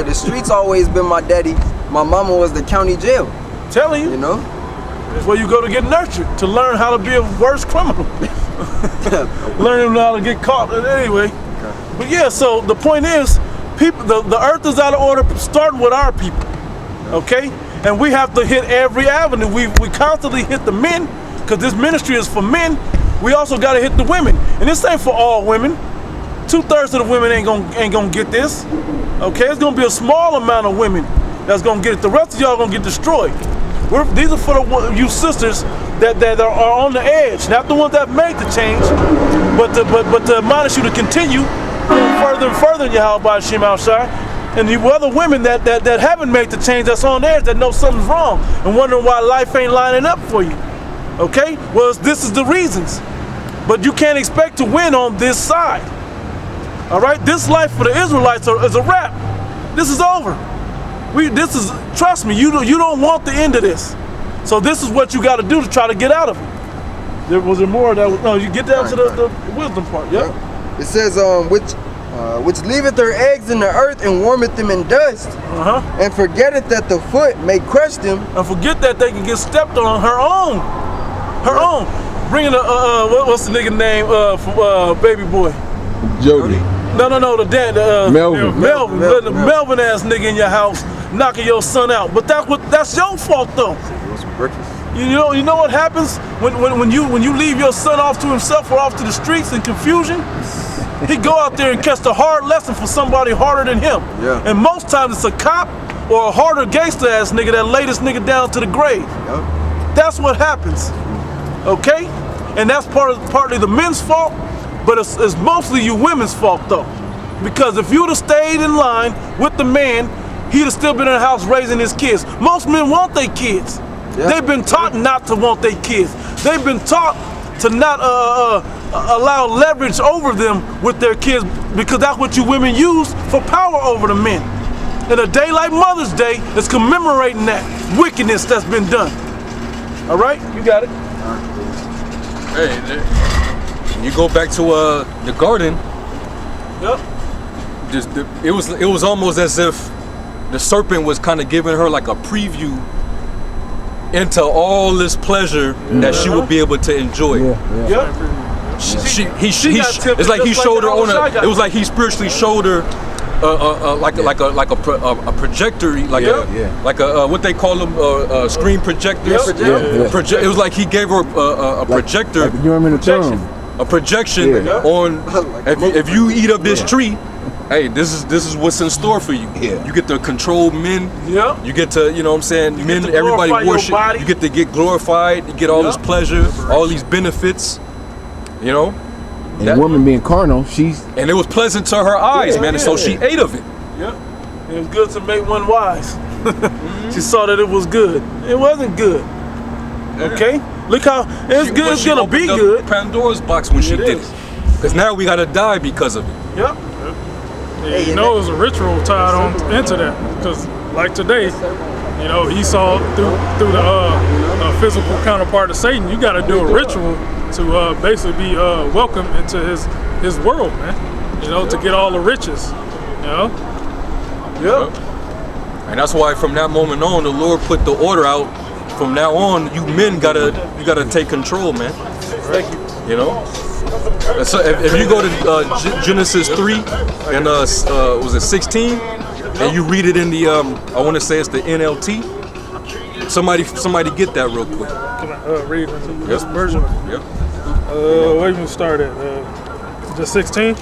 the streets always been my daddy. My mama was the county jail. Telling you. You know? That's where you go to get nurtured, to learn how to be a worse criminal. Learning how to get caught anyway. Okay. But yeah, so the point is, people, the earth is out of order, starting with our people. Okay? And we have to hit every avenue. We constantly hit the men, because this ministry is for men. We also got to hit the women. And this ain't for all women. 2/3 of the women ain't gonna get this. Okay? It's gonna be a small amount of women that's gonna get it. The rest of y'all gonna get destroyed. These are for you sisters that are on the edge, not the ones that made the change, but to admonish you to continue further and further in Yahweh Shem Al-Shai. And the other women that haven't made the change, that's on the edge, that know something's wrong and wondering why life ain't lining up for you. Okay? Well, this is the reasons. But you can't expect to win on this side. All right? This life for the Israelites is a wrap. This is over. Trust me, you don't want the end of this. So this is what you got to do to try to get out of it. Was there more? No, you get down to the wisdom part. Yeah. It says, which leaveth their eggs in the earth and warmeth them in dust, and forgetteth that the foot may crush them, and forget that they can get stepped on her own. Bringing what's the nigga name for baby boy? Jody. No, the dad. Melvin. Melvin ass nigga in your house knocking your son out. But that's your fault though. You know what happens when you leave your son off to himself or off to the streets in confusion? He go out there and catch the hard lesson for somebody harder than him. Yeah. And most times it's a cop or a harder gangster ass nigga that laid this nigga down to the grave. Yep. That's what happens. Okay? And that's partly the men's fault, but it's mostly you women's fault though. Because if you'd have stayed in line with the man, he'd have still been in the house raising his kids. Most men want their kids. Yeah. They've been taught not to want their kids. They've been taught to not allow leverage over them with their kids, because that's what you women use for power over the men. And a day like Mother's Day is commemorating that wickedness that's been done. All right, you got it. Hey, you go back to the garden. Yep. It was almost as if the serpent was kind of giving her like a preview into all this pleasure that she would be able to enjoy. It's like he showed her on it was like he spiritually showed her like a projector, like a what they call them, screen projectors. It was like he gave her a projector, a projection on if you eat of this tree. Hey, this is what's in store for you. You get to control men. You get to, you know what I'm saying, men, everybody worship. You get to get glorified. You get all this pleasure, all these benefits. You know? And that woman being carnal, and it was pleasant to her eyes, man, and so she ate of it. It was good to make one wise. She saw that it was good. It wasn't good. Okay? Look how it's good. It's gonna be good. Pandora's box when she did it. Because now we gotta die because of it. Yeah, you know, it was a ritual tied on into that. Because like today, you know, Esau through the physical counterpart of Satan, you got to do a ritual to basically be welcome into his world, man. You know, to get all the riches. You know. And that's why from that moment on, the Lord put the order out. From now on, you men gotta take control, man. Thank you. You know. So if you go to Genesis 3 and was it 16, and you read it in the I want to say it's the NLT. Somebody get that real quick. Can I read this version? Where you start at? Just 16?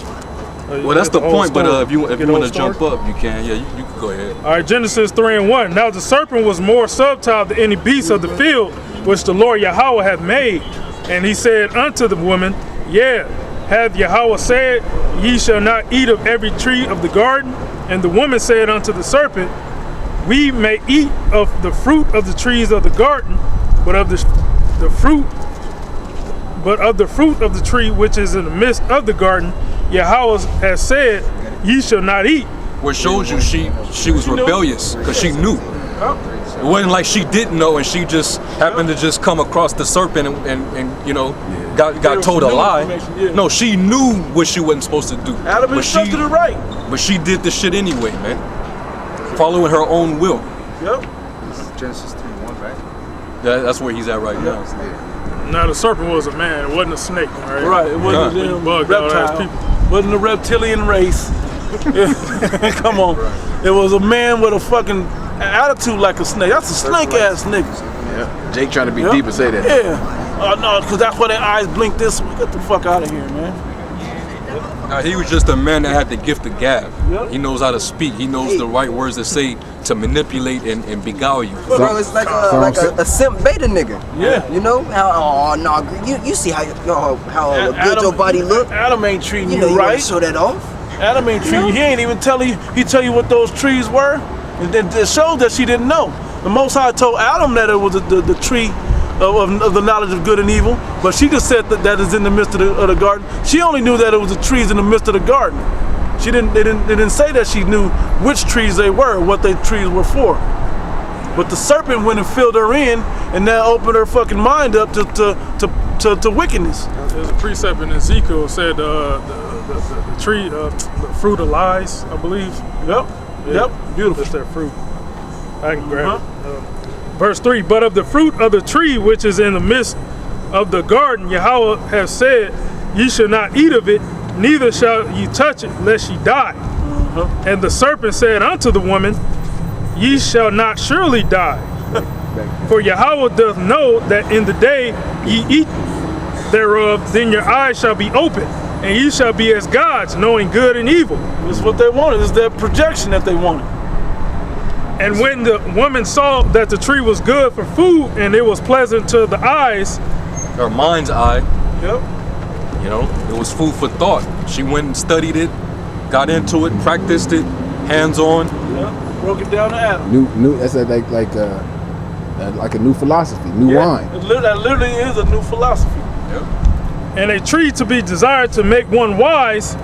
Well, that's the point. But if you want to jump up, you can. Yeah, you can go ahead. All right, Genesis 3:1. Now the serpent was more subtle than any beast of the field which the Lord Yahweh hath made, and he said unto the woman, yeah, hath Yahweh said, ye shall not eat of every tree of the garden? And the woman said unto the serpent, we may eat of the fruit of the trees of the garden, but of the fruit of the tree which is in the midst of the garden, Yahweh has said, ye shall not eat. What shows you she was rebellious, because she knew. It wasn't like she didn't know and she just happened to just come across the serpent and you know, got told a lie. No, she knew what she wasn't supposed to do. Adam instructed her right. But she did the shit anyway, man. following her own will. Yep. Genesis 3:1, right? That's where he's at right now. Now the serpent was a man, it wasn't a snake, right? Right, it wasn't Yeah. them Bugged all ass reptile. people. Wasn't a reptilian race. Come on. It was a man with a fucking attitude like a snake. That's a snake ass nigga. Yeah. Jake trying to be Yep. deep and say that. Yeah. Oh no, because that's why their eyes blink this way. Get the fuck out of here, man. He was just a man that had the gift of gab. Yep. He knows how to speak. He knows the right words to say to manipulate and beguile you. Bro, it's like a simp beta nigga. Yeah. You know how? Oh no, you see how good your body look. Adam ain't treating You know you you right. right. Show that off. Adam ain't treating you. He ain't even telling you. He tell you what those trees were, and then it showed that she didn't know. The Most High told Adam that it was the tree of the knowledge of good and evil, but she just said that is in the midst of the garden. She only knew that it was the trees in the midst of the garden. They didn't say that she knew which trees they were, what they trees were for. But the serpent went and filled her in, and now opened her fucking mind up to wickedness. There's a precept in Ezekiel said the tree, the fruit of lies, I believe. Yep. Yeah, Yep. Beautiful. That's their fruit. I can grab it. Verse 3, but of the fruit of the tree which is in the midst of the garden, Yahweh has said, ye shall not eat of it, neither shall ye touch it, lest ye die. And the serpent said unto the woman, ye shall not surely die. For Yahweh doth know that in the day ye eat thereof, then your eyes shall be open, and ye shall be as gods, knowing good and evil. This is what they wanted. This is their projection that they wanted. And when the woman saw that the tree was good for food, and it was pleasant to the eyes, Her mind's eye, Yep. you know, it was food for thought. She went and studied it, got into it, practiced it, hands-on. Yep. Broke it down to Adam. New. That's like a new philosophy, new wine. That literally is a new philosophy. and a tree to be desired to make one wise,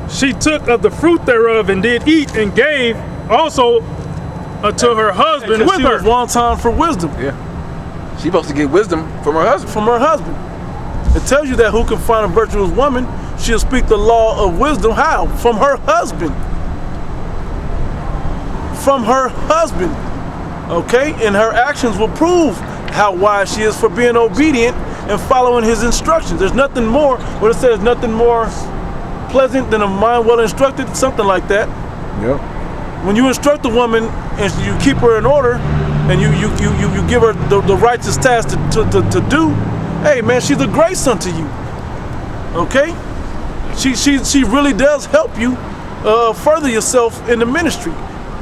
she took of the fruit thereof and did eat, and gave also unto her husband with she her. was one time for wisdom. Yeah. She supposed to get wisdom from her husband. From her husband. It tells you that who can find a virtuous woman, she'll speak the law of wisdom. How? From her husband. From her husband. Okay? And her actions will prove how wise she is for being obedient and following his instructions. There's nothing more, what it says, nothing more pleasant than a mind well instructed, something like that. Yep. When you instruct a woman and you keep her in order and you give her the righteous task to do, hey man, she's a grace unto you. Okay? She really does help you further yourself in the ministry,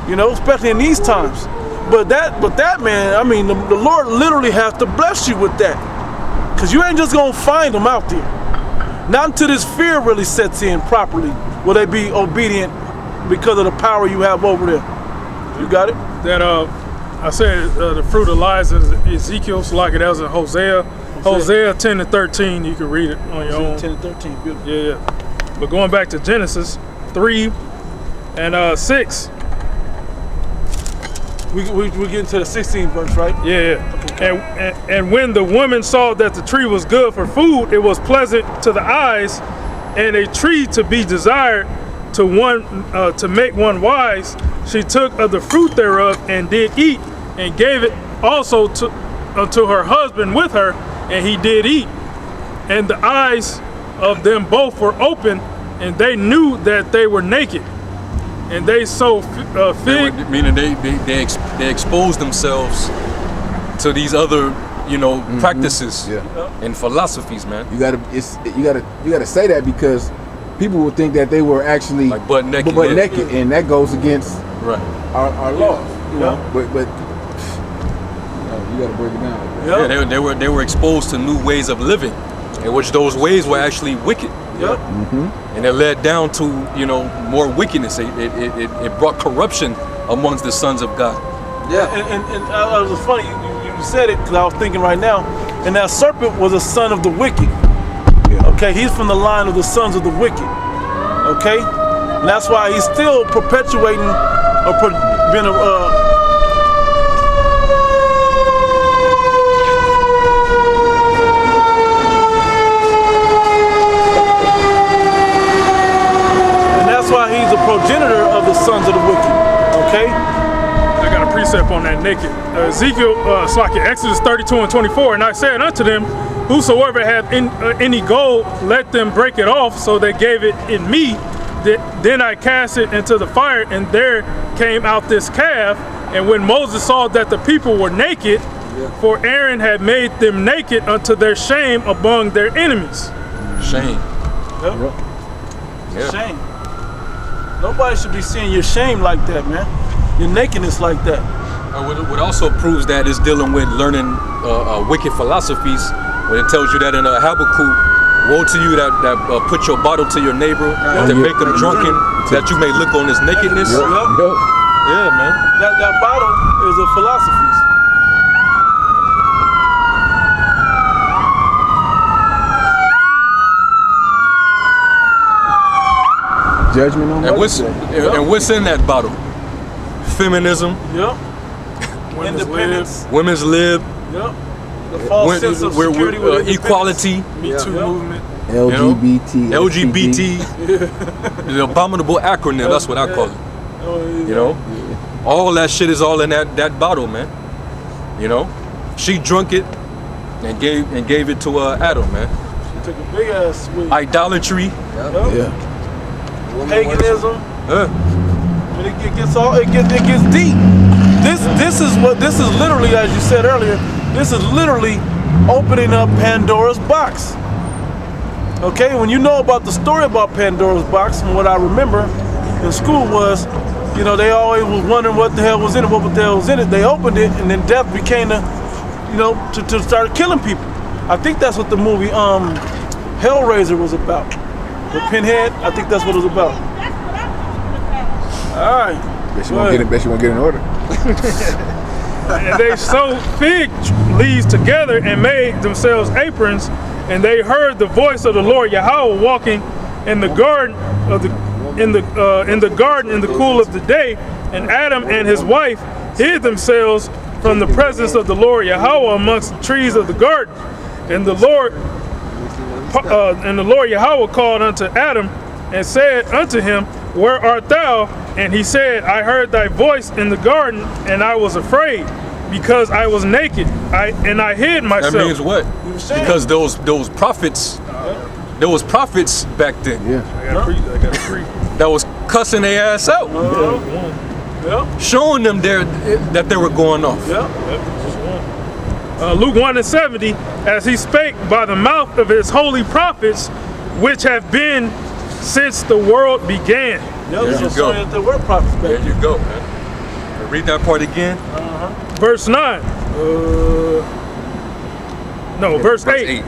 you know, especially in these times. But that man, I mean, the Lord literally has to bless you with that. Because you ain't just gonna find them out there. Not until this fear really sets in properly will they be obedient because of the power you have over them. You got it? That I said the fruit of lies is Ezekiel, so like it was in Hosea 10 and 13. You can read it on your own. 10 and 13, beautiful. Yeah. But going back to Genesis 3 and 6. We get into the 16th verse, right? Yeah. And when the woman saw that the tree was good for food, it was pleasant to the eyes, and a tree to be desired to make one wise, she took of the fruit thereof and did eat, and gave it also to her husband with her, and he did eat. And the eyes of them both were open, and they knew that they were naked. And they sowed fig. Meaning they exposed themselves to these other, practices and philosophies, man. You gotta say that because people would think that they were actually Like butt naked. naked, and that goes against Right. our laws. You know, Yeah. but you gotta break it down. Yeah, they were exposed to new ways of living, in which those ways were actually wicked. Yep. And it led down to, more wickedness. It brought corruption amongst the sons of God. Yeah. And it was funny, you said it because I was thinking right now, and that serpent was a son of the wicked. Yeah. Okay, he's from the line of the sons of the wicked. Okay? And that's why he's still perpetuating or being that's why he's a progenitor of the sons of the wicked, okay? precept on that naked. Exodus 32:24. And I said unto them, whosoever hath any gold, let them break it off. So they gave it in me. Then I cast it into the fire, and there came out this calf. And when Moses saw that the people were naked, for Aaron had made them naked unto their shame among their enemies. Shame. Yep. Yeah. Shame. Nobody should be seeing your shame like that, man. Your nakedness like that. What also proves that is dealing with learning wicked philosophies. When it tells you that in Habakkuk, woe to you that put your bottle to your neighbor, to make him drunken, that you may look on his nakedness. Yep. Yeah, man. That bottle is a philosophy. Judgment on what's in that bottle? Feminism. Yep. Independence. Women's lib. Yep. The false sense of security with equality. Me Too movement. LGBT. The abominable acronym. That's what I call it. You know, all that shit is all in that bottle, man. You know, she drunk it and gave it to Adam, man. She took a big ass swig. Idolatry. Yeah. Paganism. And it gets deep. This is literally, as you said earlier, this is literally opening up Pandora's box. Okay, when you know about the story about Pandora's box, from what I remember in school was, you know, they always was wondering what the hell was in it, what the hell was in it. They opened it, and then death became to start killing people. I think that's what the movie Hellraiser was about. The Pinhead, I think that's what it was about. All right. Bet you won't get an order. And they sewed fig leaves together and made themselves aprons. And they heard the voice of the Lord Yahweh walking in the garden in the garden in the cool of the day. And Adam and his wife hid themselves from the presence of the Lord Yahweh amongst the trees of the garden. And the Lord Yahweh called unto Adam and said unto him, where art thou? And he said, I heard thy voice in the garden, and I was afraid, because I was naked, and I hid myself. That means what? Because those prophets, there was prophets back then. Yeah. I got a free. That was cussing their ass out, showing them that they were going off. Luke 1:70, as he spake by the mouth of his holy prophets, which have been since the world began. There you go. There you go, man. Read that part again. Verse 9. Verse 8.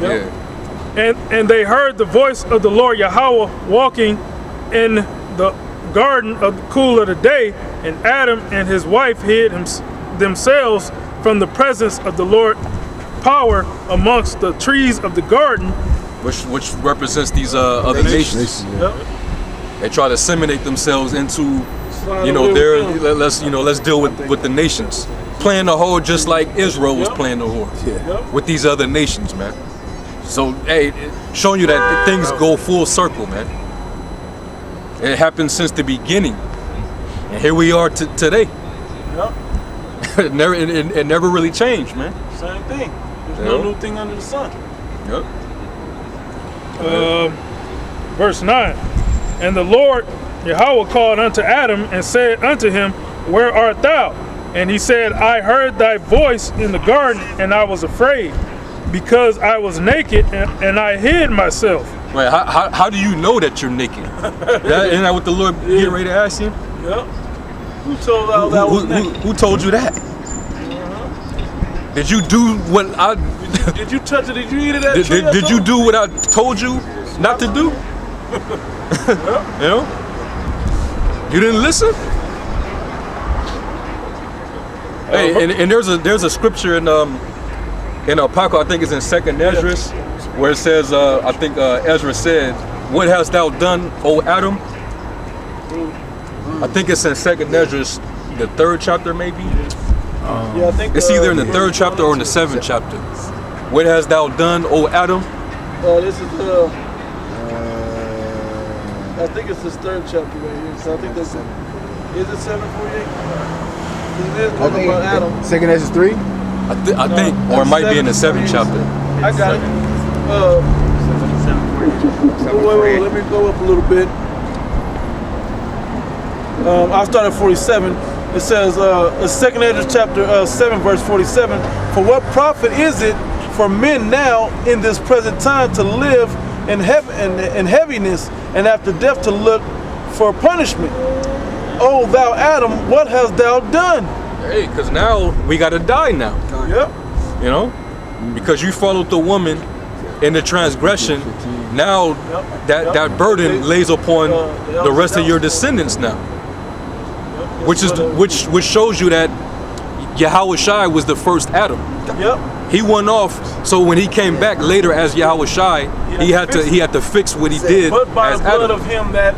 And they heard the voice of the Lord Yahweh walking in the garden of the cool of the day, and Adam and his wife hid themselves from the presence of the Lord power amongst the trees of the garden, which represents these other nations. They try to assimilate themselves into, let's deal with the nations, playing the whore just like Israel was playing the whore with these other nations, man. So hey, showing you that things go full circle, man. It happened since the beginning, and here we are today. It never really changed, man. Same thing. There's no new thing under the sun. Verse 9. And the Lord Yahweh called unto Adam and said unto him, where art thou? And he said, I heard thy voice in the garden, and I was afraid, because I was naked, and I hid myself. Wait, how do you know that you're naked? Isn't that what the Lord getting ready to ask you? Who told that was naked? Who told you that? Did you do what I... Did you touch it? Did you eat it? Did you do what I told you not to do? You know? You didn't listen? Hey, and there's a scripture in Apocrypha, I think it's in 2nd Ezra, where it says, I think Ezra said, what hast thou done, O Adam? I think it's in 2nd Ezra, the 3rd chapter maybe? I think it's either in the 3rd chapter or in the 7th chapter. What hast thou done, O Adam? This is I think it's this 3rd chapter right here. So I think that's it. Is it 7:48? It is talking about Adam. 2nd Ezra 3. I think, or it might be in the 7th chapter. I got it. Wait, let me go up a little bit. I'll start at 47. It says, 2nd Ezra chapter 7, verse 47. For what profit is it for men now in this present time to live in heaviness, and after death to look for punishment? O thou Adam, what hast thou done? Hey, because now we got to die now. Yep. You know? Because you followed the woman in the transgression, now that burden lays upon the rest of your descendants now. Which shows you that Yahweh Shai was the first Adam. Yep. He went off, so when he came back later as Yahweh Shai, he had to fix what he did But by as the blood Adam. of him that.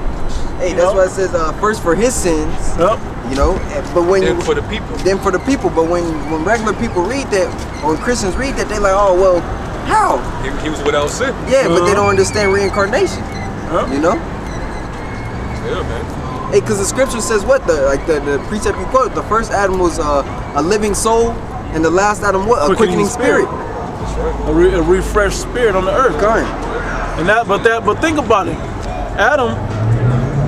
Hey, that's why it says first for his sins. Yep. You know, but when Then for the people. Then for the people. But when regular people read that, or when Christians read that, they like, oh well, how? He was without sin. Yeah, but they don't understand reincarnation. You know? Yeah, man. Hey, because the scripture says what? The precept you quote, the first Adam was a living soul, and the last Adam what? A quickening spirit. That's right. A refreshed spirit on the earth. Kind. And but think about it. Adam,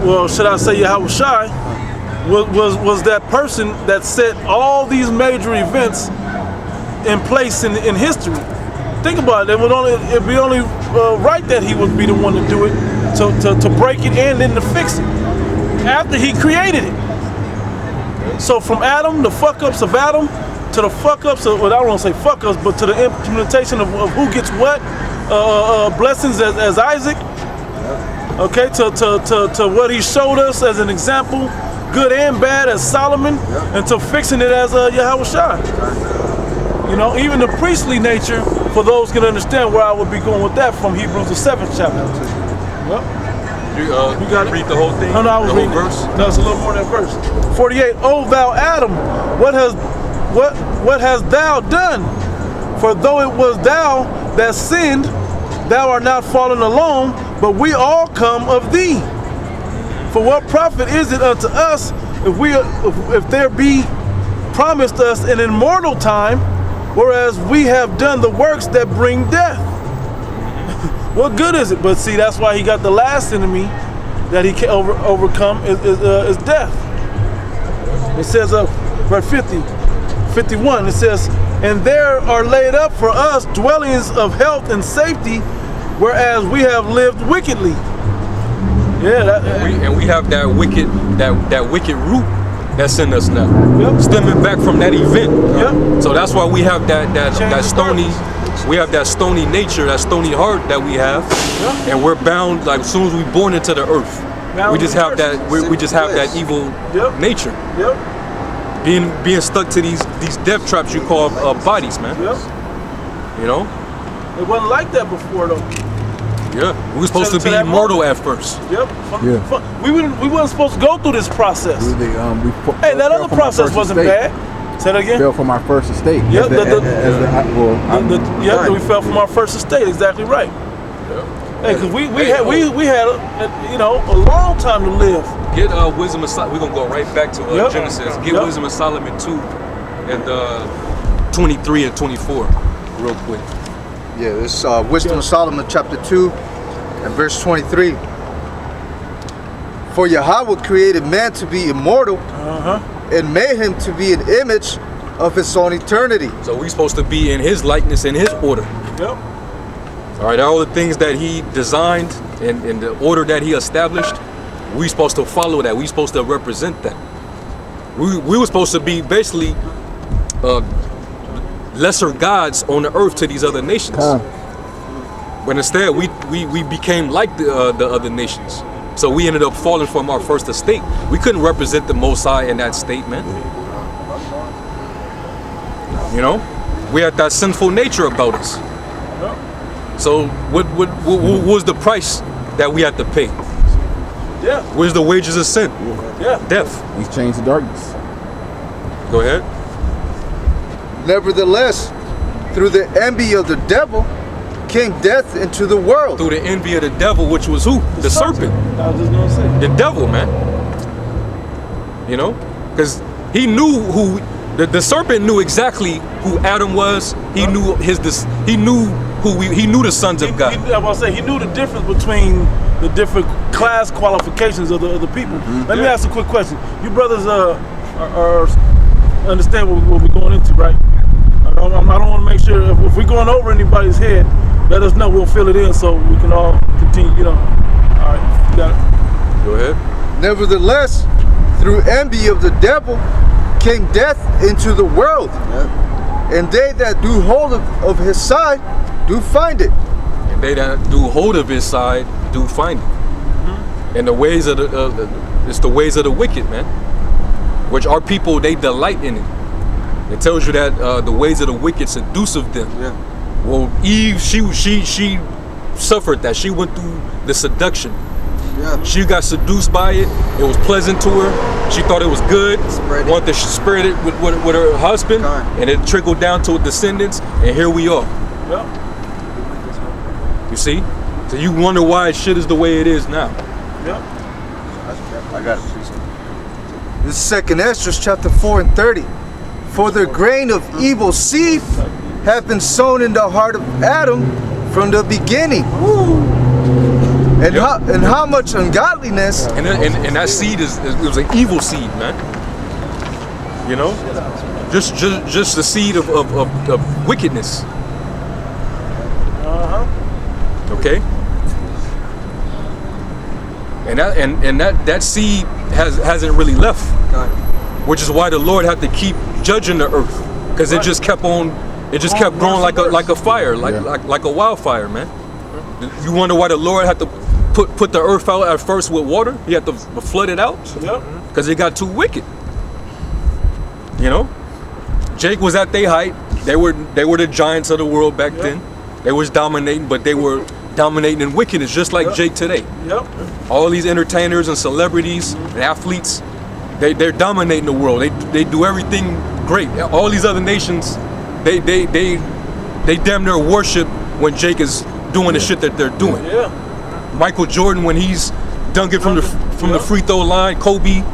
well, should I say Yahweh Shai, was that person that set all these major events in place in history. Think about it. It'd be only right that he would be the one to do it, to break it and then to fix it after he created it. So from Adam, the fuck-ups of Adam, to the fuck-ups of, well, I don't want to say fuck-ups, but to the implementation of who gets what, blessings as Isaac, okay, to what he showed us as an example, good and bad as Solomon, and to fixing it as Yahweh Shai. You know, even the priestly nature, for those who can understand where I would be going with that, from Hebrews the 7th chapter. Yep. You got to read the whole thing? No, I was reading verse. No, it's a little more than that verse. 48. O thou Adam, what hast thou done? For though it was thou that sinned, thou art not fallen alone, but we all come of thee. For what profit is it unto us if there be promised us an immortal time, whereas we have done the works that bring death? What good is it? But see, that's why he got the last enemy that he can overcome is death. It says, verse 51, it says, and there are laid up for us dwellings of health and safety, whereas we have lived wickedly. Yeah, and we have that wicked root that's in us now, stemming back from that event. So that's why we have that stony. We have that stony nature, that stony heart that we have, and we're bound. Like as soon as we're born into the earth, we just have that. We just have that evil nature. Being stuck to these death traps you call bodies, man. You know. It wasn't like that before, though. Yeah, we were supposed to be immortal at first. We weren't supposed to go through this process. Hey, that other process wasn't bad. Say that again? Fell from our first estate. We fell from our first estate. Exactly right. Hey, because we had a long time to live. Get Wisdom of Solomon. We're gonna go right back to Genesis. Get Wisdom of Solomon 2 and 23 and 24, real quick. Yeah, this is Wisdom of Solomon chapter 2 and verse 23. For Yahweh created man to be immortal, and made him to be an image of his own eternity. So we're supposed to be in his likeness, in his order. All right, all the things that he designed and in the order that he established, we're supposed to follow that. We're supposed to represent that. We were supposed to be basically lesser gods on the earth to these other nations. But instead, we became like the other nations. So we ended up falling from our first estate. We couldn't represent the Most High in that state, man. You know, we had that sinful nature about us. So what was the price that we had to pay? Where's the wages of sin? Death. He's changed to darkness. Go ahead. Nevertheless, through the envy of the devil, came death into the world. Through the envy of the devil, which was who? The serpent. I was just gonna say. The devil, man. You know? Because He knew who the serpent knew exactly who Adam was. He knew he knew he knew the sons of God. He knew the difference between the different class qualifications of the people. Let me ask a quick question. You brothers are understand what we're going into, right? I don't want to make sure if we're going over anybody's head, let us know. We'll fill it in so we can all continue. You know. All right, you got it. Go ahead. Nevertheless, through envy of the devil came death into the world, and they that do hold of his side do find it. And they that do hold of his side do find it. And the ways of it's the ways of the wicked, man. Which our people, they delight in it. It tells you that the ways of the wicked seduce of them. Yeah. Well, Eve, she suffered that. She went through the seduction. Yeah. She got seduced by it. It was pleasant to her. She thought it was good. Wanted to spread it with her husband, and it trickled down to descendants. And here we are. Yep. You see? So you wonder why shit is the way it is now. Yep. I got it. This is 2nd Ezra chapter 4 and 30. For the grain of evil seed hath been sown in the heart of Adam from the beginning. And how much ungodliness. And that seed it was an evil seed, man. You know? Just the seed of wickedness. Okay? And that seed hasn't really left. Which is why the Lord had to keep judging the earth. Because it just kept on, it just kept growing like a fire, like a wildfire, man. You wonder why the Lord had to put the earth out at first with water? He had to flood it out? Because it got too wicked. You know? Jake was at their height. They were the giants of the world back then. They was dominating, but they were dominating in wickedness, just like Jake today. All these entertainers and celebrities and athletes, they're dominating the world. They do everything great. All these other nations, they damn near worship when Jake is doing the shit that they're doing. Michael Jordan, when he's dunking from the free throw line, Kobe.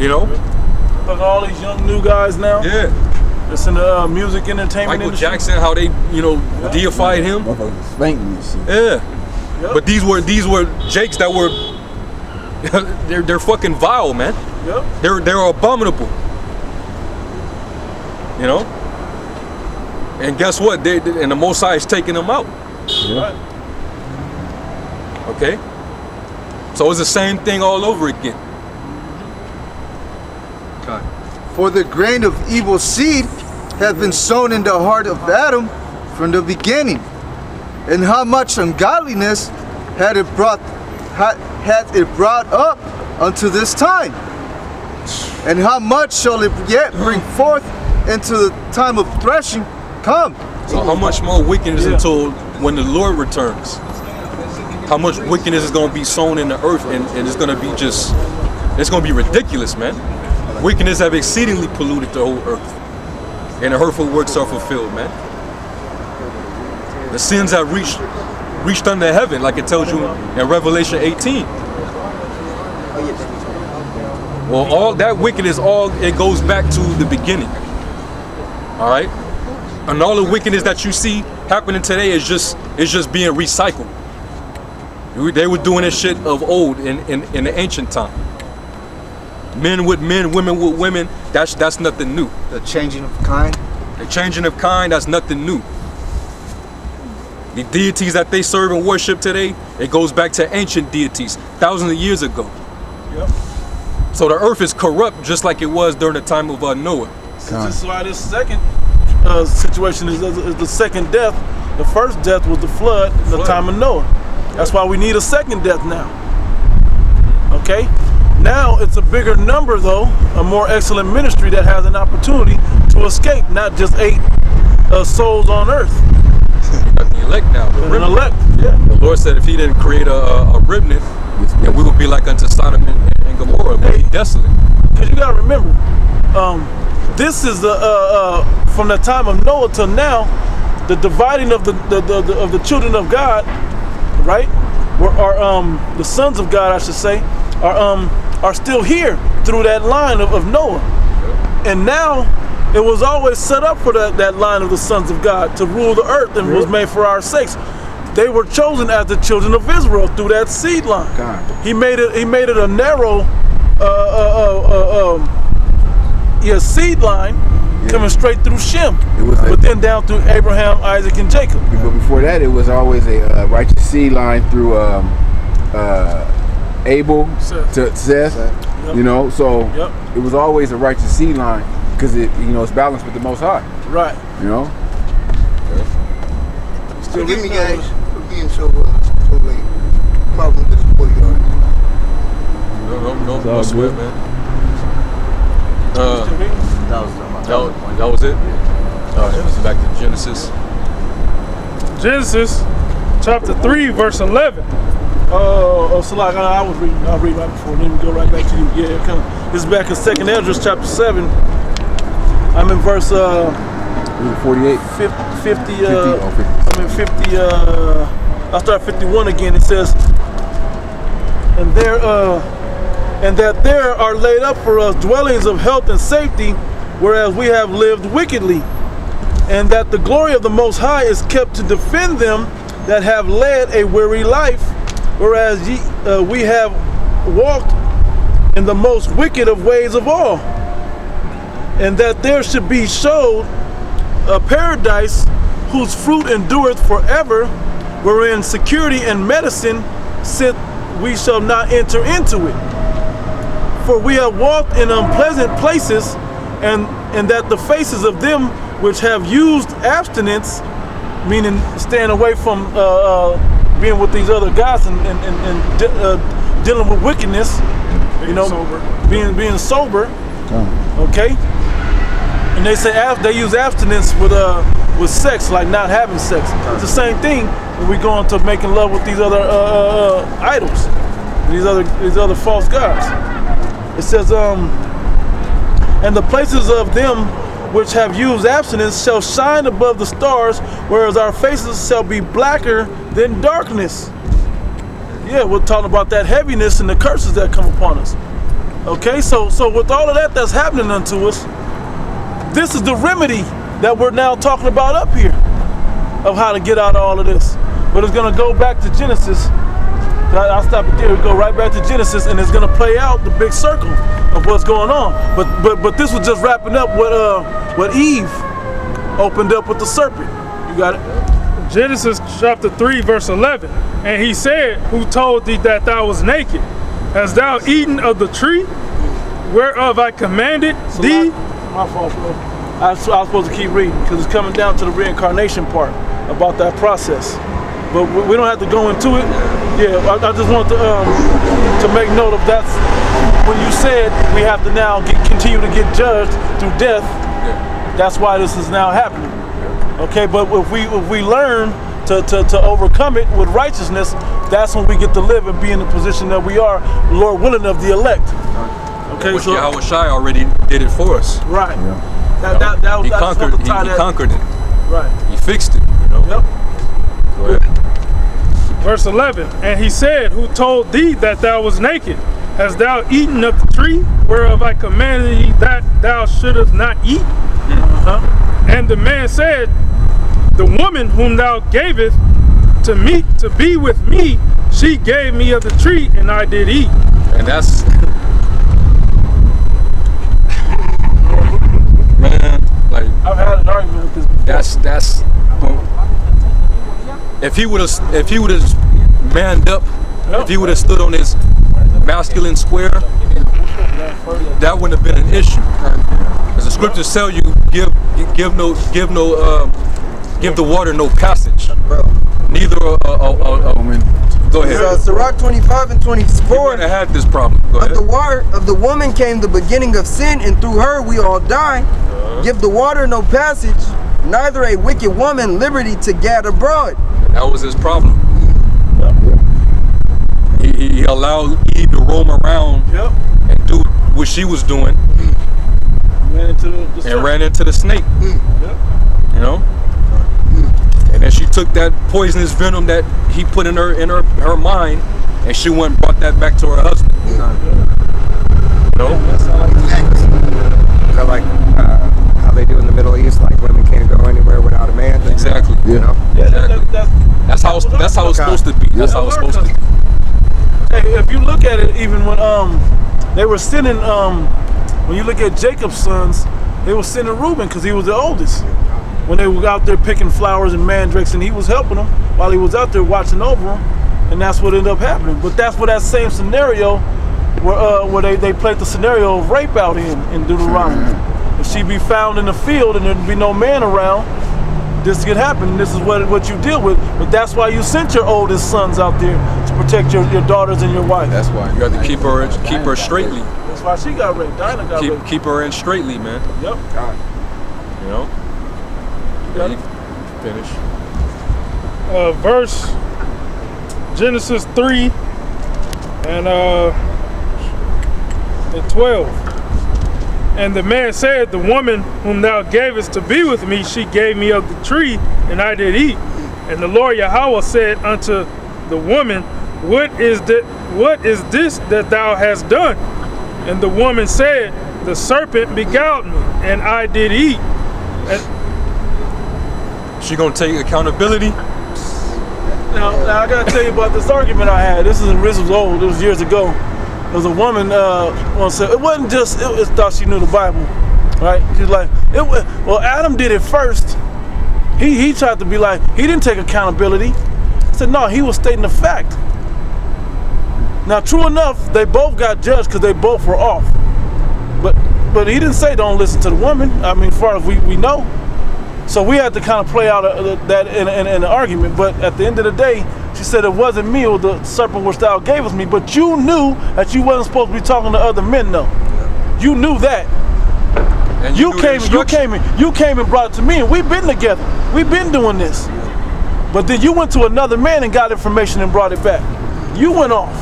You know. Look at all these young new guys now. It's in the music entertainment Michael industry. Jackson, how they deified him. But these were Jakes that were they're fucking vile, man. They're abominable. You know. And guess what? And the Most High is taking them out. Okay. So it's the same thing all over again. For the grain of evil seed hath been sown in the heart of Adam from the beginning. And how much ungodliness had it brought up unto this time? And how much shall it yet bring forth into the time of threshing come? So how much more wickedness until when the Lord returns? How much wickedness is going to be sown in the earth, and it's going to be it's going to be ridiculous, man. Wickedness have exceedingly polluted the whole earth, and the hurtful works are fulfilled, man. The sins have reached under heaven, like it tells you in Revelation 18. Well, all that wickedness, it goes back to the beginning. All right, and all the wickedness that you see happening today is just being recycled. They were doing this shit of old in the ancient time. Men with men, women with women, that's nothing new. The changing of kind. The changing of kind, that's nothing new. The deities that they serve and worship today, it goes back to ancient deities, thousands of years ago. So the earth is corrupt just like it was during the time of Noah. This is why this second situation is the second death. The first death was the flood in the time of Noah. That's why we need a second death now. Okay? Now it's a bigger number though, a more excellent ministry that has an opportunity to escape, not just 8 souls on earth. You got the elect now. The elect, The Lord said if he didn't create a remnant, then we would be like unto Sodom and Gomorrah, we'd be desolate. Because you gotta remember, this is from the time of Noah till now, the dividing of the children of God, right? Or the sons of God, I should say, are still here through that line of Noah. And now it was always set up for that line of the sons of God to rule the earth, and was made for our sakes. They were chosen as the children of Israel through that seed line. He made it a narrow seed line coming straight through Shem, but then down through Abraham, Isaac, and Jacob. But before that, it was always a righteous seed line through Abel to Seth. You know, so it was always a righteous seed line because it's balanced with the Most High. Right. You know. Forgive me, guys, for being so late. Problem with this 40 yards. No sweat, man. That was it. All right, back to Genesis. Genesis chapter 3, verse 11. So like I'll read right before, then we go right back to you. Yeah, kind of. This is back in 2nd Ezra chapter 7. I'm in verse 48. 50. I'm in 50. I'll start 51 again. It says, and that there are laid up for us dwellings of health and safety, whereas we have lived wickedly, and that the glory of the Most High is kept to defend them that have led a weary life, whereas we have walked in the most wicked of ways of all, and that there should be showed a paradise whose fruit endureth forever, wherein security and medicine sit, we shall not enter into it. For we have walked in unpleasant places, and that the faces of them which have used abstinence, meaning staying away from being with these other guys and dealing with wickedness, being sober, okay. And they say they use abstinence with sex, like not having sex. It's the same thing when we go into making love with these other idols, these other false gods. It says, and the places of them which have used abstinence shall shine above the stars, whereas our faces shall be blacker than darkness. Yeah, we're talking about that heaviness and the curses that come upon us. Okay, so with all of that that's happening unto us, this is the remedy that we're now talking about up here of how to get out of all of this. But it's going to go back to Genesis. I'll stop it there. We go right back to Genesis, and it's going to play out the big circle of what's going on. But this was just wrapping up what Eve opened up with the serpent. You got it? Genesis chapter 3, verse 11. And he said, who told thee that thou was naked? Hast thou eaten of the tree whereof I commanded thee? My fault, bro. I was supposed to keep reading because it's coming down to the reincarnation part about that process. But we don't have to go into it. Yeah, I just want to make note of that. When you said we have to now continue to get judged through death, that's why this is now happening. Okay, but if we learn to overcome it with righteousness, that's when we get to live and be in the position that we are, Lord willing, of the elect. Okay, which so Yahweh Shai already did it for us. Right. Yeah. He conquered it. Right. He fixed it. You know. Yep. Go ahead. Verse 11. And he said, who told thee that thou was naked? Hast thou eaten of the tree whereof I commanded thee that thou shouldest not eat? And the man said, the woman whom thou gavest to be with me, she gave me of the tree, and I did eat. And that's man, like I've had an argument with this before. That's if he would have manned up, if he would have stood on his masculine square, that wouldn't have been an issue. As the scriptures tell you, give the water no passage. Neither go ahead. Sirach 25 and 24. I had this problem. Go ahead. Of the water of the woman came the beginning of sin, and through her we all die. Give the water no passage, neither a wicked woman liberty to gad abroad. That was his problem. He allowed Eve to roam around and do what she was doing, ran into the snake. You know, and then she took that poisonous venom that he put in her mind, and she went and brought that back to her husband. You know? kind of like how they do in the Middle East, like women can't go anywhere without a man. Exactly. You know? That's how it's supposed to be. That's how it's supposed to be. Hey, if you look at it, even when they were sending when you look at Jacob's sons, they were sending Reuben because he was the oldest. When they were out there picking flowers and mandrakes, and he was helping them while he was out there watching over them, and that's what ended up happening. But that's where that same scenario, where they played the scenario of rape out in Deuteronomy. If she be found in the field and there'd be no man around, this could happen. This is what you deal with. But that's why you sent your oldest sons out there to protect your daughters and your wife. That's why you got to keep her straightly. That's why she got raped. Dinah got raped. Keep her in straightly, man. Yep. You know. Got it. Finish. Verse Genesis 3 and 12. And the man said, the woman whom thou gavest to be with me, she gave me of the tree, and I did eat. And the Lord Yahweh said unto the woman, what is this that thou hast done? And the woman said, the serpent beguiled me, and I did eat. And she gonna take accountability? Now I gotta tell you about this argument I had. This was old. It was years ago. There was a woman once said it wasn't just it thought she knew the Bible, right? She's like, well, Adam did it first. He tried to be like he didn't take accountability. I said no, he was stating the fact. Now, true enough, they both got judged because they both were off. But he didn't say don't listen to the woman. I mean, as far as we know. So we had to kind of play out that in an argument. But at the end of the day, she said it wasn't me or the serpent which thou gavest me. But you knew that you wasn't supposed to be talking to other men, though. You knew that. And you came and brought it to me, and we've been together. We've been doing this. But then you went to another man and got information and brought it back. You went off.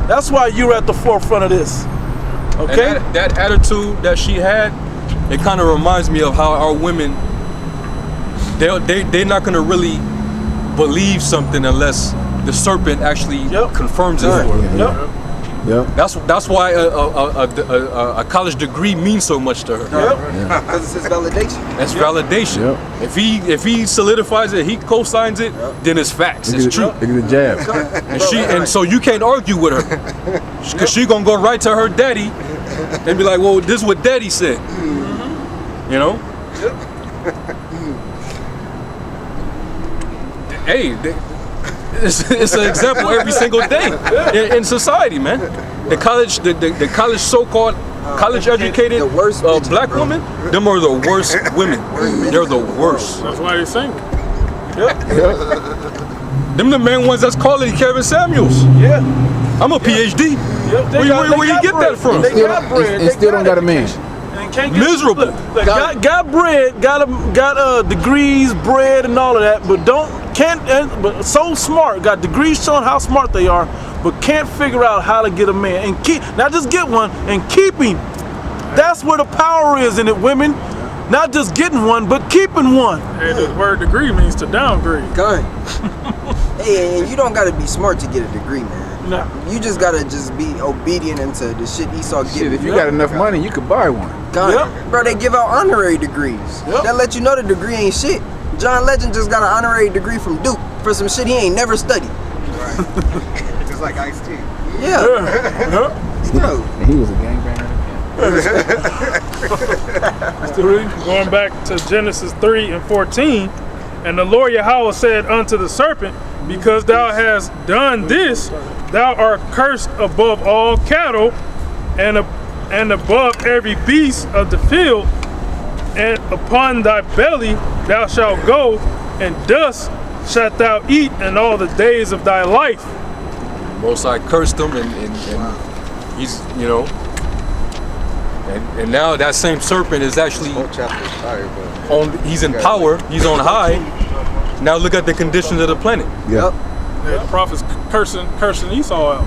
That's why you're at the forefront of this. Okay? And that attitude that she had, it kind of reminds me of how our women, they're not going to really believe something unless the serpent actually confirms it for them. Yep. That's why a college degree means so much to her. Because it's validation. That's validation. Yep. If he solidifies it, he co-signs it, then it's facts. It's true. Look at the jab. And so you can't argue with her because she's gonna go right to her daddy and be like, "Well, this is what daddy said." You know. Hey. It's an example every single day in society, man. The college so-called college educated black women, them are the worst women. They're the worst. That's why they sing. Them the main ones that's calling Kevin Samuels. Yeah. I'm a PhD. Where you get that from? They got bread. They still don't got a man. Miserable. Got bread, got degrees, bread, and all of that, but but so smart, got degrees showing how smart they are, but can't figure out how to get a man and not just get one and keep him. That's where the power is in it, women. Not just getting one, but keeping one. And the word degree means to downgrade. Hey, and you don't gotta be smart to get a degree, man. No. You just gotta be obedient into the shit Esau gives. If you got enough money, you could buy one. Bro, they give out honorary degrees. That let you know the degree ain't shit. John Legend just got an honorary degree from Duke for some shit he ain't never studied. Just like Ice-T. Yeah. And he was a gangbanger. Going back to Genesis 3 and 14, and the Lord Yahweh said unto the serpent, because thou hast done this, thou art cursed above all cattle and above every beast of the field, and upon thy belly thou shalt go, and dust shalt thou eat in all the days of thy life. Most I cursed him, and he's, you know, and now that same serpent is actually he's in power, he's on high. Now look at the conditions of the planet. The prophet's cursing Esau out.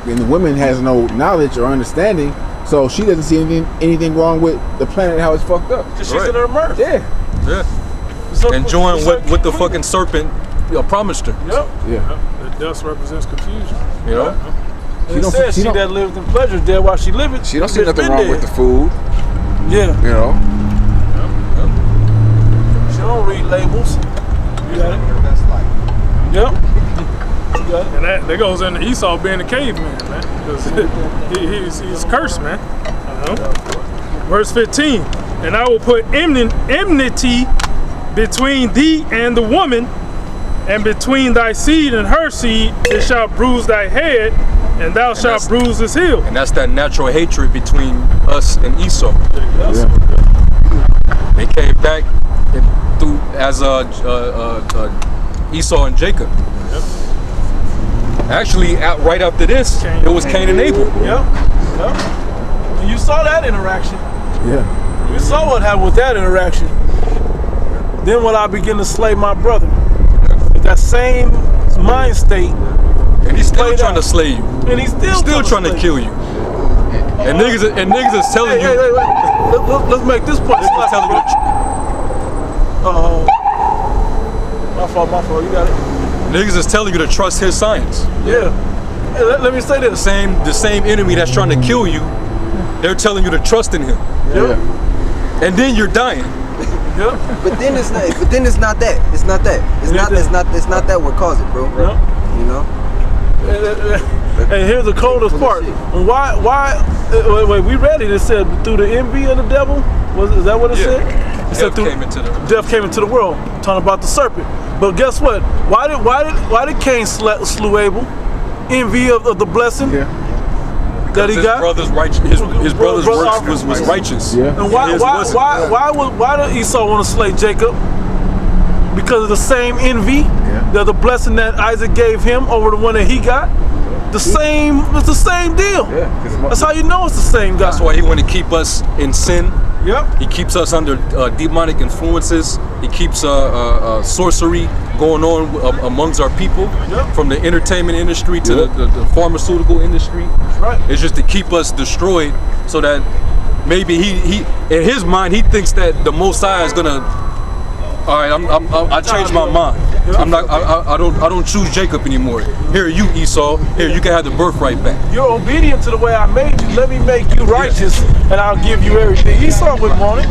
And the woman has no knowledge or understanding, so she doesn't see anything wrong with the planet, how it's fucked up. She's in her mirth. Enjoying what the fucking serpent promised her. The dust represents confusion. You know? She that lived in pleasure there while she lived. She don't see nothing wrong with the food. Yeah. You know. She don't read labels. You got it. Yep. You got it. And that goes into Esau being a caveman, man. Because he's cursed, man. Verse 15. And I will put enmity between thee and the woman, and between thy seed and her seed. It shall bruise thy head, and thou shalt bruise his heel. And that's that natural hatred between us and Esau. Yeah. They came back through as Esau and Jacob. Yep. Actually, right after this, it was Cain and Abel. Yep. And you saw that interaction. Yeah. You saw what happened with that interaction. Then when I begin to slay my brother, that same mind state. And he's still trying to slay you. And he's still trying to kill you. And niggas is telling you. Hey. Let's make this point. Niggas is telling you. My fault. You got it. Niggas is telling you to trust his science. Yeah. Hey, let me say this. The same enemy that's trying to kill you, they're telling you to trust in him. Yeah. And then you're dying. Yep. But then it's not that. It's not that what caused it, bro. Yep. You know? And here's the coldest part. Why wait, we read it. It said through the envy of the devil. Is that what it said? It said death came into the world. Talking about the serpent. But guess what? Why did Cain slew Abel? Envy of the blessing that he got. His brother's works was righteous. Yeah. And why did Esau want to slay Jacob? Because of the same envy, the blessing that Isaac gave him over the one that he got. It's the same deal. Yeah, that's how you know it's the same guy. That's why he want to keep us in sin. Yep. He keeps us under demonic influences. He keeps sorcery going on amongst our people, from the entertainment industry to the pharmaceutical industry. Right. It's just to keep us destroyed, so that maybe he in his mind he thinks that the Most High is gonna. All right, I changed my mind. I'm not. I don't choose Jacob anymore. Here, you Esau. Here, you can have the birthright back. You're obedient to the way I made you. Let me make you righteous, and I'll give you everything. Esau wouldn't want it.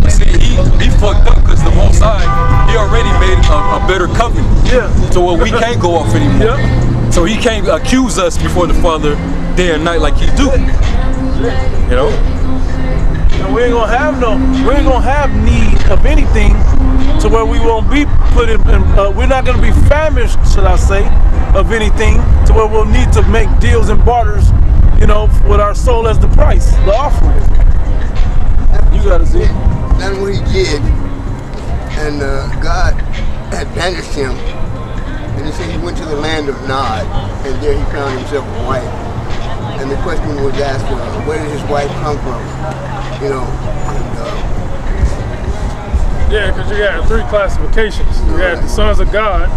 See, he fucked up because the Most High, he already made a better covenant. Yeah. So we can't go off anymore. Yeah. So he can't accuse us before the Father day and night like he do. You know. And we ain't gonna have need of anything to where we won't be put in, we're not gonna be famished, should I say, of anything to where we'll need to make deals and barters, with our soul as the price, the offering. You gotta see. That's what he did. And God had banished him. And he said he went to the land of Nod, and there he found himself a wife. And the question was asked, where did his wife come from? Yeah, because you had three classifications. You had the sons of God,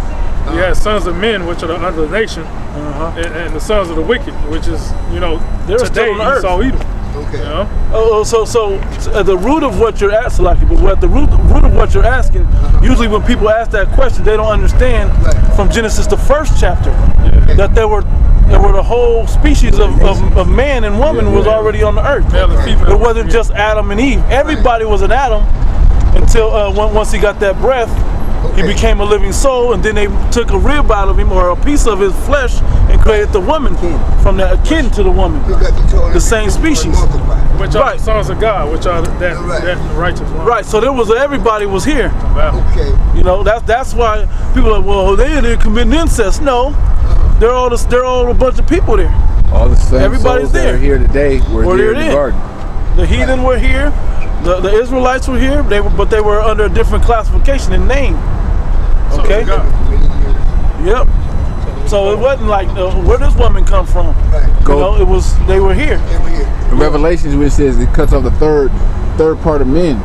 you had sons of men, which are the under the nation, and the sons of the wicked, which is, they're today Esau Edom. Okay. So at the root of what you're asking, at the root of what you're asking, usually when people ask that question, they don't understand from Genesis, the first chapter, that there were the whole species of man and woman was already on the earth. It wasn't just Adam and Eve. Everybody was an Adam until once he got that breath, he became a living soul, and then they took a rib out of him or a piece of his flesh and created the woman from that, akin to the woman, the same species. Which are the sons of God, which are that righteous one. Right. So everybody was here. Okay. That's why people are like, well, they're committing incest. No, they're all a bunch of people there. All the sons Everybody's there. that are here today were there in the garden. The heathen were here. The Israelites were here. But they were under a different classification and name. Okay. Yep. So it wasn't like where this woman come from. It was they were here. In Revelations, where it says it cuts off the third part of men,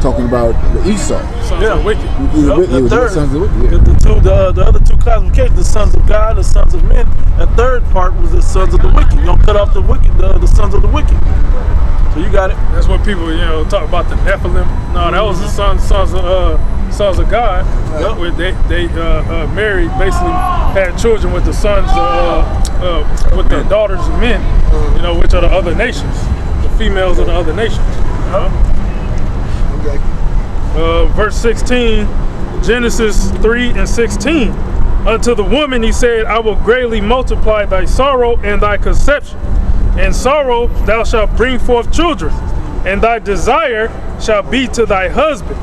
talking about the Esau. Sons of the wicked. The third. Sons of the wicked. The other two classifications: the sons of God, the sons of men. The third part was the sons of the wicked. You're gonna cut off the wicked, the sons of the wicked. So you got it. That's what people, talk about the Nephilim. No, that was the sons of God. Where they married, basically had children with the sons with the daughters of men, which are the other nations. the females of the other nations. Verse 16, Genesis 3:16. Unto the woman he said, I will greatly multiply thy sorrow and thy conception. In sorrow thou shalt bring forth children, and thy desire shall be to thy husband,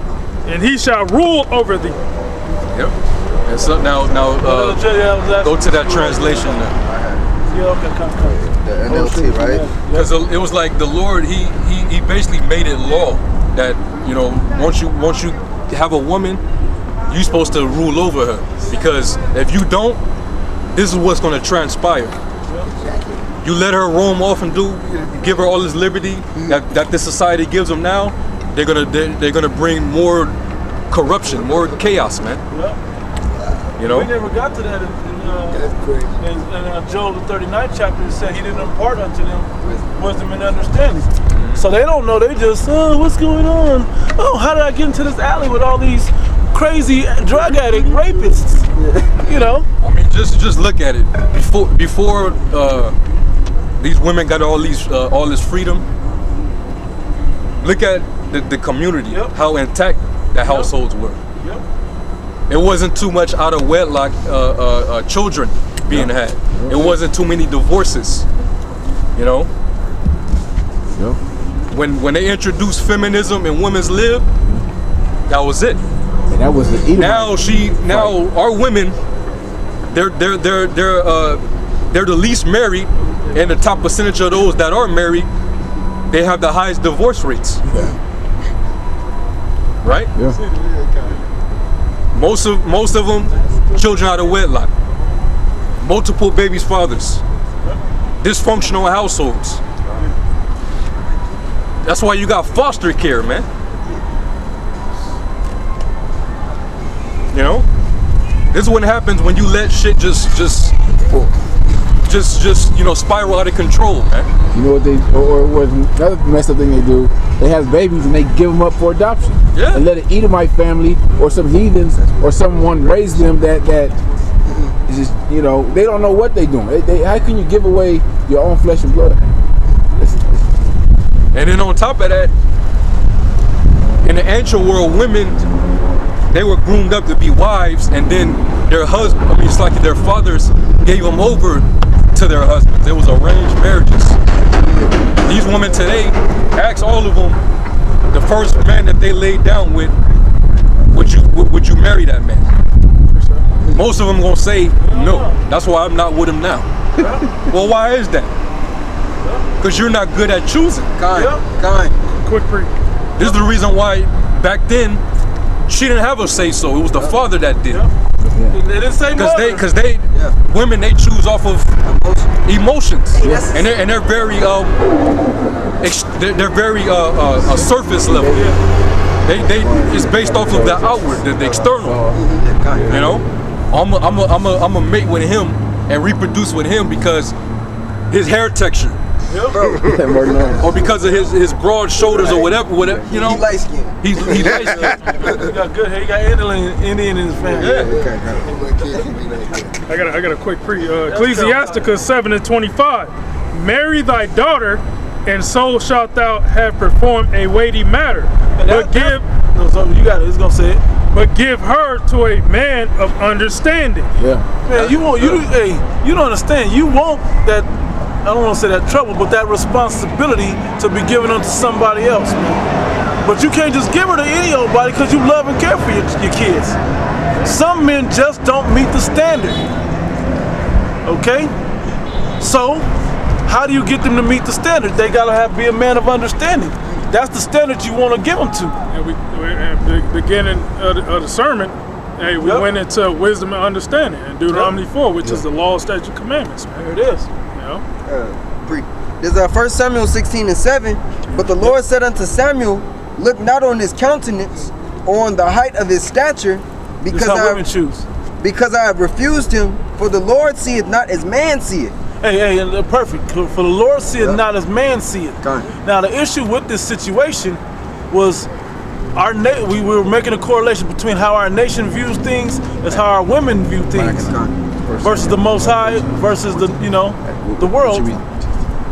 and he shall rule over thee. Yep. And so now go to that translation now. Yeah, okay, come. The NLT, right? Because it was like the Lord, he basically made it law that, you know, once you have a woman, you're supposed to rule over her. Because if you don't, this is what's going to transpire. You let her roam off and give her all this liberty that this society gives them now, they're gonna bring more corruption, more chaos, man. You know? We never got to that in Job the 39th chapter. It said he didn't impart unto them wisdom and understanding. So they don't know, they just, oh, what's going on? Oh, how did I get into this alley with all these crazy drug addict rapists? You know? I mean, just look at it. Before these women got all this freedom, look at the community, how intact the households were. It wasn't too much out of wedlock children being had. It wasn't too many divorces, you know? When they introduced feminism and women's lib, that was it. And that was the now our women, they're the least married, and the top percentage of those that are married, they have the highest divorce rates. Right? Most of them, children out of wedlock, multiple babies' fathers, dysfunctional households. That's why you got foster care, man. You know, this is what happens when you let shit just spiral out of control, man. You know what another messed up thing they do? They have babies and they give them up for adoption. Yeah. And let an Edomite family or some heathens or someone raise them that is just, you know, they don't know what they're doing. How can you give away your own flesh and blood? And then on top of that, in the ancient world, women, they were groomed up to be wives, and then their it's like their fathers gave them over to their husbands. It was arranged marriages. These women today, ask all of them, the first man that they laid down with, would you marry that man? Most of them gonna say no. That's why I'm not with him now. Well, why is that? Because you're not good at choosing. Quick pre. This is the reason why back then she didn't have a say so. It was the father that did. They didn't say because women, they choose off of emotions, and they're very surface level. It's based off of the outward, the external. You know, I'm a mate with him and reproduce with him because his hair texture. Or because of his broad shoulders or whatever, you know. He's light skinned. He's light skinned. He got good hair. He got Indian in his family. I got a quick pre. Ecclesiasticus 7:25. Marry thy daughter, and so shalt thou have performed a weighty matter. It's gonna say it. But give her to a man of understanding. Man, you don't understand. You want that. I don't want to say that trouble, but that responsibility to be given unto somebody else, man. But you can't just give her to any old body because you love and care for your kids. Some men just don't meet the standard. Okay? So, how do you get them to meet the standard? They gotta be a man of understanding. That's the standard you want to give them to. And beginning of the sermon, we went into wisdom and understanding in Deuteronomy 4, which is the law, statute, commandments. Man. There it is. There's 1 Samuel 16:7. But the Lord said unto Samuel, look not on his countenance or on the height of his stature, because I have refused him. For the Lord seeth not as man seeth. Hey, perfect. For the Lord seeth not as man seeth. Now the issue with this situation was we were making a correlation between how our nation views things as how our women view things. Versus the Most High, versus the world,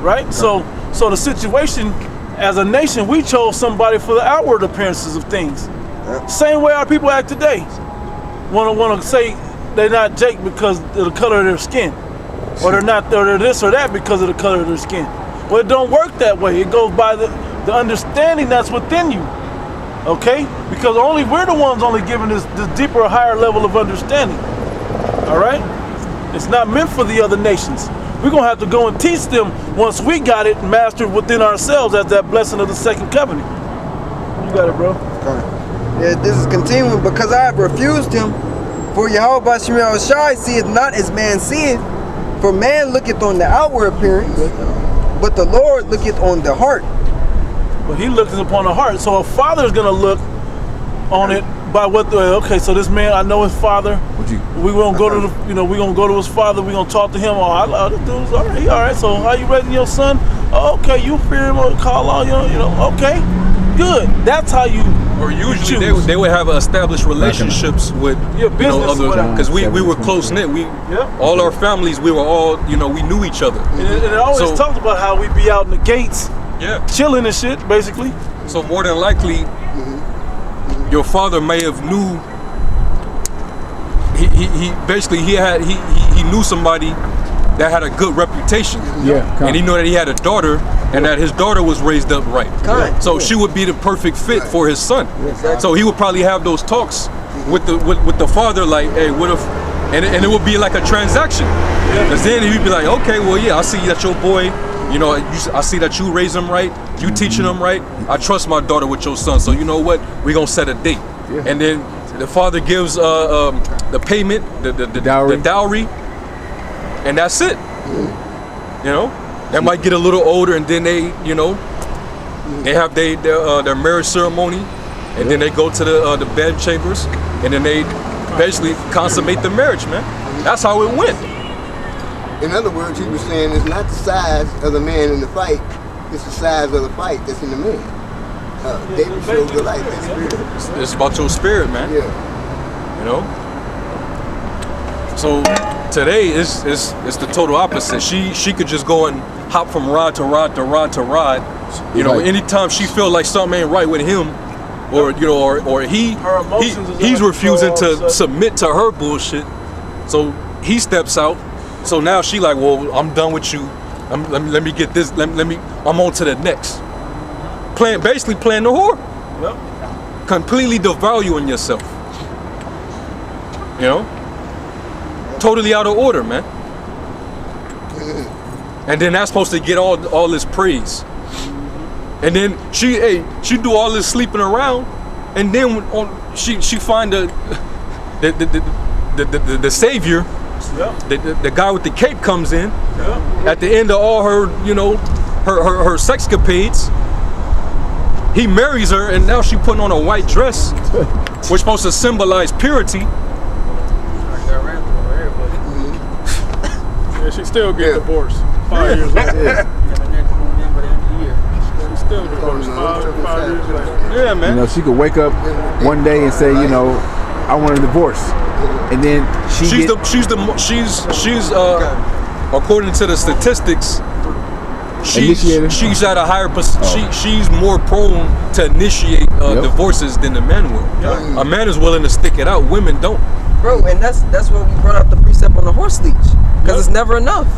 right? So So the situation, as a nation, we chose somebody for the outward appearances of things. Same way our people act today. Want to say they're not Jake because of the color of their skin, or they're this or that because of the color of their skin. Well, it don't work that way. It goes by the understanding that's within you. Okay? Because only we're the ones only giving this deeper, higher level of understanding. All right? It's not meant for the other nations. We're going to have to go and teach them once we got it mastered within ourselves as that blessing of the second covenant. You got it, bro. Yeah, this is continuing. Because I have refused him, for Yahweh Bashim Yahushai seeth not as man seeth, for man looketh on the outward appearance, but the Lord looketh on the heart. But he looks upon the heart. So a father is going to look on it by what okay, so this man, I know his father. We gonna go to the, we gonna go to his father. We gonna talk to him. Oh, this dude's all right. All right. So how you raising your son? Oh, okay, you fear him or call on okay, good. That's how you. Or usually they would have established relationships with others, because we were close knit. All our families, we were all we knew each other. And it always talks about how we be out in the gates, chilling and shit, basically. So more than likely, your father may have knew. He basically he knew somebody that had a good reputation. And he knew that he had a daughter, and that his daughter was raised up right. So she would be the perfect fit for his son. So he would probably have those talks with the father, like, hey, what if? And it would be like a transaction. Because then he'd be like, okay, well, yeah, I see that your boy. I see that you raise him right, you teaching him right. I trust my daughter with your son, so you know what? We're gonna set a date. And then the father gives the payment, the dowry, and that's it. They might get a little older, and then they have their marriage ceremony, and then they go to the bed chambers, and then they basically consummate the marriage, man. That's how it went. In other words, he was saying it's not the size of the man in the fight, it's the size of the fight that's in the man. David showed the light, that spirit. It's about your spirit, man. So today it's the total opposite. She could just go and hop from rod to rod to rod to rod. Anytime she feel like something ain't right with him, or he's refusing to submit to her bullshit, so he steps out. So now she like, well, I'm done with you. Let me get this. I'm on to the next. Basically playing the whore. Completely devaluing yourself. Totally out of order, man. And then that's supposed to get all this praise. And then she do all this sleeping around, and then she find the savior. The guy with the cape comes in at the end of all her her sexcapades. He marries her, and now she putting on a white dress, which is supposed to symbolize purity. She still get divorced 5 years later. She's still divorced 5 years later. Yeah, man. She could wake up one day and say, I want a divorce, and then she's according to the statistics, she's at a higher she's more prone to initiate divorces than the man will. A man is willing to stick it out. Women don't. Bro, and that's why we brought up the precept on the horse leech, because it's never enough.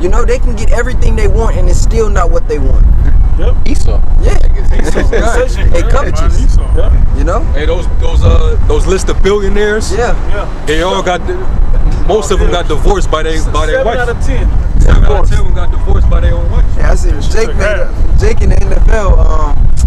They can get everything they want, and it's still not what they want. Esau. Yeah. They covetous. Hey, those list of billionaires. They all got. Most of them got divorced by their wife. 7 out of 10. 7 out of 10 got divorced by their own wife. Yeah, I see. Jake in the NFL.